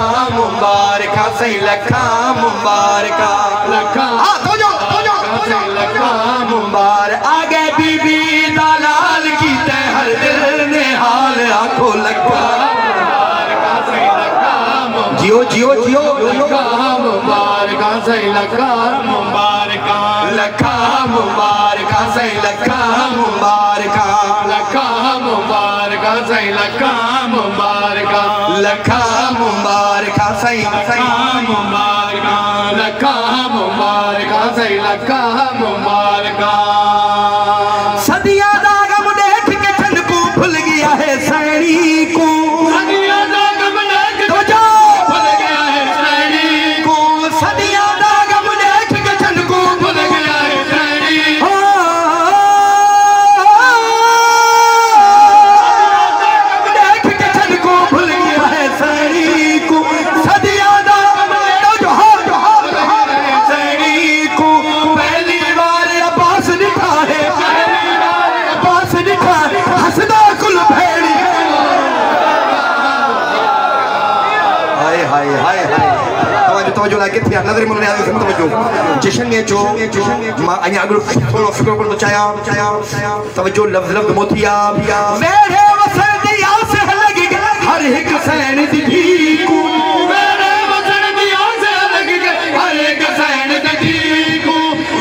मुबारक सही लखा मुबारक लखा लखा मुबारक आगे बीबी दलाल की हर दिल ने हाल आखो लखा जियो जियो जियो लखा मुबारक सही लखा मुबारक लखा मुबारक सही लखा मुबारक लखा मुबारक सही लखा मुबारक लखा मुबारक सही मुबारक लखा मुबारक सही लखा मुबारक सदिया दा गम देख के ठंड को भूल गया है सैनी को सदिया दा गम देख तो जा भूल गया है सैनी को सदिया दा गम देख के ठंड को भूल गया है सैनी देख के ठंड को भूल गया है सैनी को सदिया दा गम तो जो सैनी को पहली बार अब्बास दिखा है अब्बास दिखा हसदा कुल भेड़ी हाय हाय हाय हाय तवज्जो लाके थी नजर मुल्ले आदि से तवज्जो जश्न में जो अया अगर थोड़ा फिक्र कर चाया तवज्जो लफ्ज लफ्ज मोतिया मेरे वसन दिया से लग गया हर एक सैन दी को मेरे वसन दिया से लग गया हर एक सैन दी को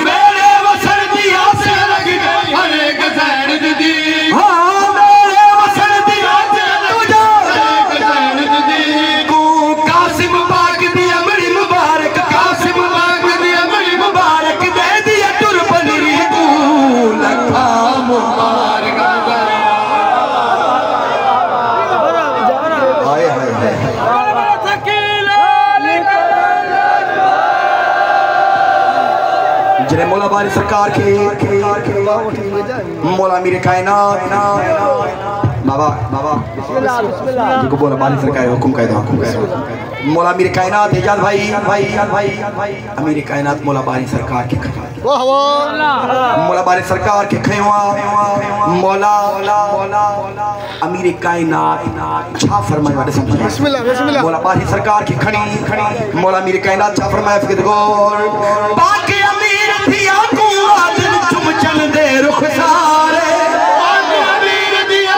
मेरे वसन दिया से लग गया हर एक सैन दी हां मेरे वसन दिया से लग गया हर एक सैन दी को कासिम बाग दी बड़ी मुबारक कासिम बाग दी बड़ी मुबारक दे दिया तुरबन री को लखा मुबारक हाय हाय हाय जिन्हें मौला बारी सरकार के मौला मीर कायनात बाबा बाबा जिनको बोला बारी सरकार हुक्म कह दो मौला मीर कायनात एजाज भाई अमीर कायनात मौला बारी सरकार के मौला बारी सरकार के खैवा मौला अमीर कायनात छा फरमाए वाले बिस्मिल्लाह बिस्मिल्लाह मौला बारी सरकार की खड़ी मौला अमीर कायनात छा फरमाए फिक्र गौर बाकी अमीर थिया को आदिल चुम चल दे रुख सारे बाकी अमीर दिया